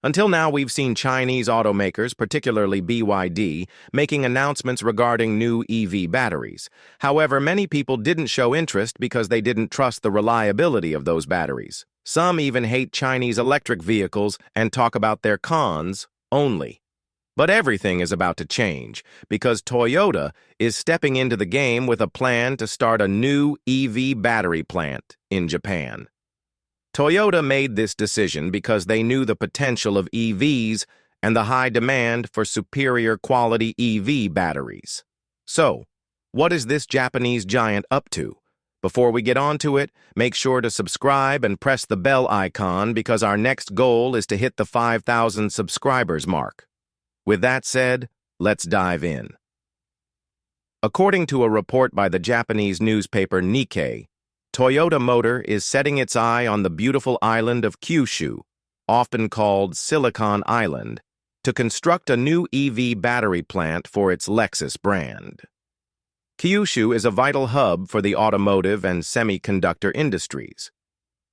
Until now, we've seen Chinese automakers, particularly BYD, making announcements regarding new EV batteries. However, many people didn't show interest because they didn't trust the reliability of those batteries. Some even hate Chinese electric vehicles and talk about their cons only. But everything is about to change because Toyota is stepping into the game with a plan to start a new EV battery plant in Japan. Toyota made this decision because they knew the potential of EVs and the high demand for superior quality EV batteries. So, what is this Japanese giant up to? Before we get on to it, make sure to subscribe and press the bell icon because our next goal is to hit the 5,000 subscribers mark. With that said, let's dive in. According to a report by the Japanese newspaper Nikkei, Toyota Motor is setting its eye on the beautiful island of Kyushu, often called Silicon Island, to construct a new EV battery plant for its Lexus brand. Kyushu is a vital hub for the automotive and semiconductor industries.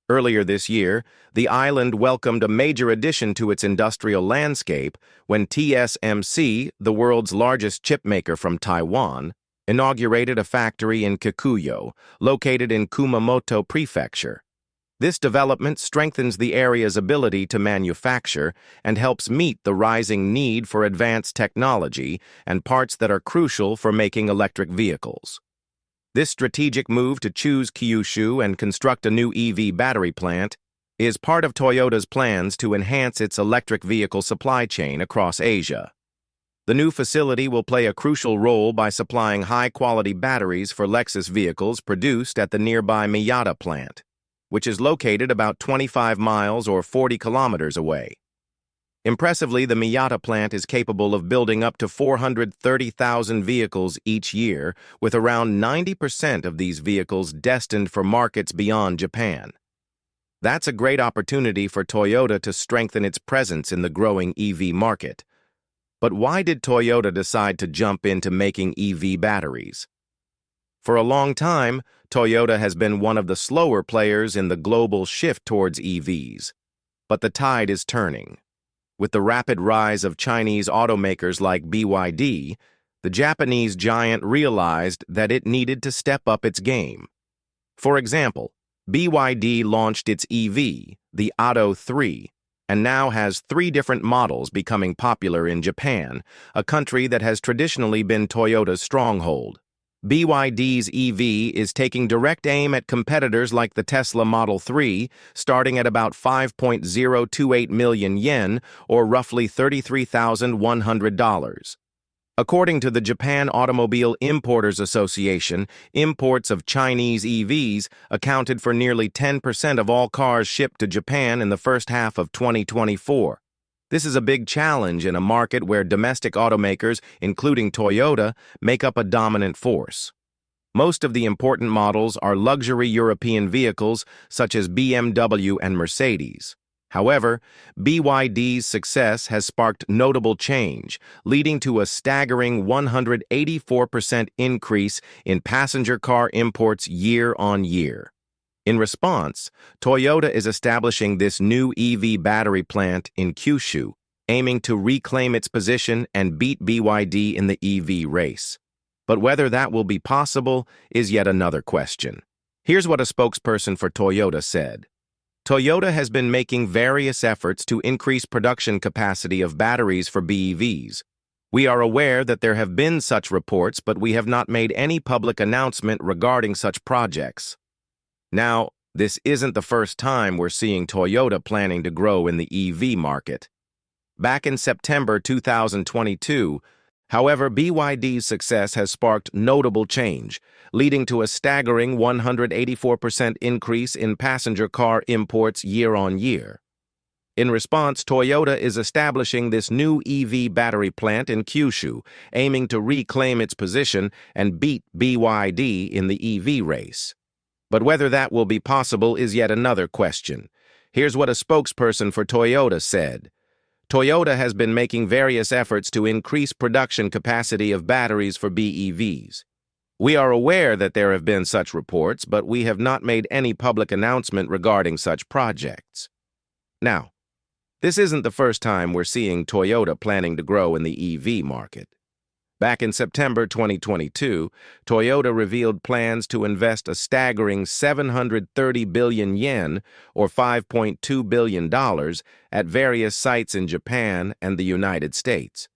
Earlier this year, the island welcomed a major addition to its industrial landscape when TSMC, the world's largest chipmaker from Taiwan, inaugurated a factory in Kikuyo, located in Kumamoto Prefecture. This development strengthens the area's ability to manufacture and helps meet the rising need for advanced technology and parts that are crucial for making electric vehicles. This strategic move to choose Kyushu and construct a new EV battery plant is part of Toyota's plans to enhance its electric vehicle supply chain across Asia. The new facility will play a crucial role by supplying high-quality batteries for Lexus vehicles produced at the nearby Miyata plant, which is located about 25 miles or 40 kilometers away. Impressively, the Miyata plant is capable of building up to 430,000 vehicles each year, with around 90% of these vehicles destined for markets beyond Japan. That's a great opportunity for Toyota to strengthen its presence in the growing EV market. But why did Toyota decide to jump into making EV batteries? For a long time, Toyota has been one of the slower players in the global shift towards EVs. But the tide is turning. With the rapid rise of Chinese automakers like BYD, the Japanese giant realized that it needed to step up its game. For example, BYD launched its EV, the Atto 3, and now has 3 different models becoming popular in Japan, a country that has traditionally been Toyota's stronghold. BYD's EV is taking direct aim at competitors like the Tesla Model 3, starting at about 5.028 million yen, or roughly $33,100. According to the Japan Automobile Importers Association, imports of Chinese EVs accounted for nearly 10% of all cars shipped to Japan in the first half of 2024. This is a big challenge in a market where domestic automakers, including Toyota, make up a dominant force. Most of the important models are luxury European vehicles such as BMW and Mercedes. However, BYD's success has sparked notable change, leading to a staggering 184% increase in passenger car imports year on year. In response, Toyota is establishing this new EV battery plant in Kyushu, aiming to reclaim its position and beat BYD in the EV race. But whether that will be possible is yet another question. Here's what a spokesperson for Toyota said. Toyota has been making various efforts to increase production capacity of batteries for BEVs. We are aware that there have been such reports, but we have not made any public announcement regarding such projects. Now, this isn't the first time we're seeing Toyota planning to grow in the EV market. Back in September 2022, however, BYD's success has sparked notable change, leading to a staggering 184% increase in passenger car imports year on year. In response, Toyota is establishing this new EV battery plant in Kyushu, aiming to reclaim its position and beat BYD in the EV race. But whether that will be possible is yet another question. Here's what a spokesperson for Toyota said. Toyota has been making various efforts to increase production capacity of batteries for BEVs. We are aware that there have been such reports, but we have not made any public announcement regarding such projects. Now, This isn't the first time we're seeing Toyota planning to grow in the EV market. Back in September 2022, Toyota revealed plans to invest a staggering 730 billion yen, or $5.2 billion, at various sites in Japan and the United States.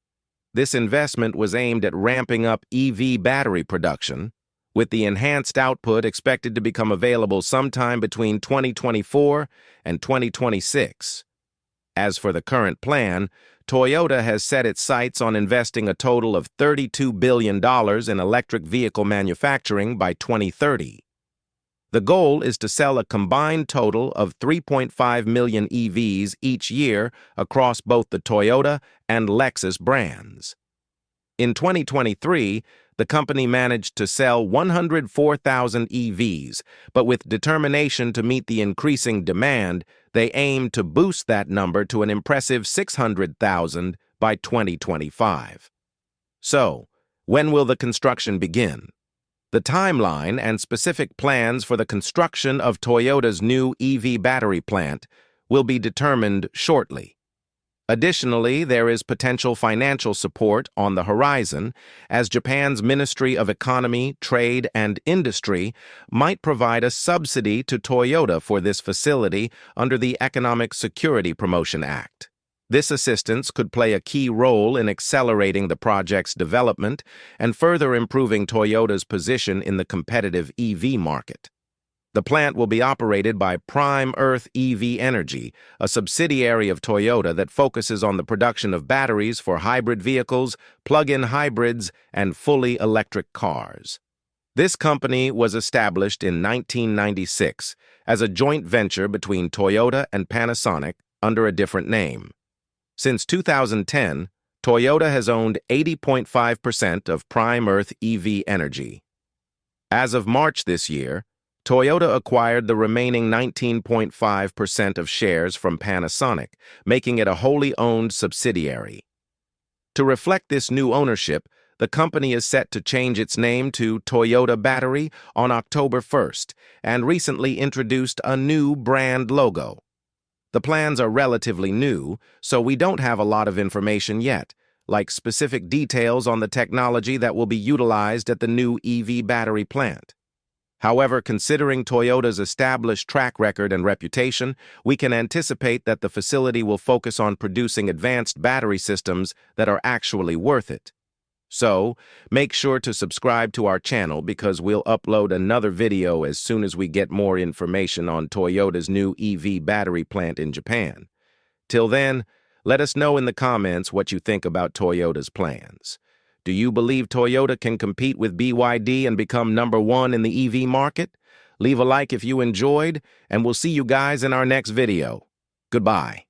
This investment was aimed at ramping up EV battery production, with the enhanced output expected to become available sometime between 2024 and 2026. As for the current plan, Toyota has set its sights on investing a total of $32 billion in electric vehicle manufacturing by 2030. The goal is to sell a combined total of 3.5 million EVs each year across both the Toyota and Lexus brands. In 2023, the company managed to sell 104,000 EVs, but with determination to meet the increasing demand, they aim to boost that number to an impressive 600,000 by 2025. So, when will the construction begin? The timeline and specific plans for the construction of Toyota's new EV battery plant will be determined shortly. Additionally, there is potential financial support on the horizon, as Japan's Ministry of Economy, Trade, and Industry might provide a subsidy to Toyota for this facility under the Economic Security Promotion Act. This assistance could play a key role in accelerating the project's development and further improving Toyota's position in the competitive EV market. The plant will be operated by Prime Earth EV Energy, a subsidiary of Toyota that focuses on the production of batteries for hybrid vehicles, plug-in hybrids, and fully electric cars. This company was established in 1996 as a joint venture between Toyota and Panasonic under a different name. Since 2010, Toyota has owned 80.5% of Prime Earth EV Energy. As of March this year, Toyota acquired the remaining 19.5% of shares from Panasonic, making it a wholly owned subsidiary. To reflect this new ownership, the company is set to change its name to Toyota Battery on October 1st and recently introduced a new brand logo. The plans are relatively new, so we don't have a lot of information yet, like specific details on the technology that will be utilized at the new EV battery plant. However, considering Toyota's established track record and reputation, we can anticipate that the facility will focus on producing advanced battery systems that are actually worth it. So, make sure to subscribe to our channel because we'll upload another video as soon as we get more information on Toyota's new EV battery plant in Japan. Till then, let us know in the comments what you think about Toyota's plans. Do you believe Toyota can compete with BYD and become #1 in the EV market? Leave a like if you enjoyed, and we'll see you guys in our next video. Goodbye.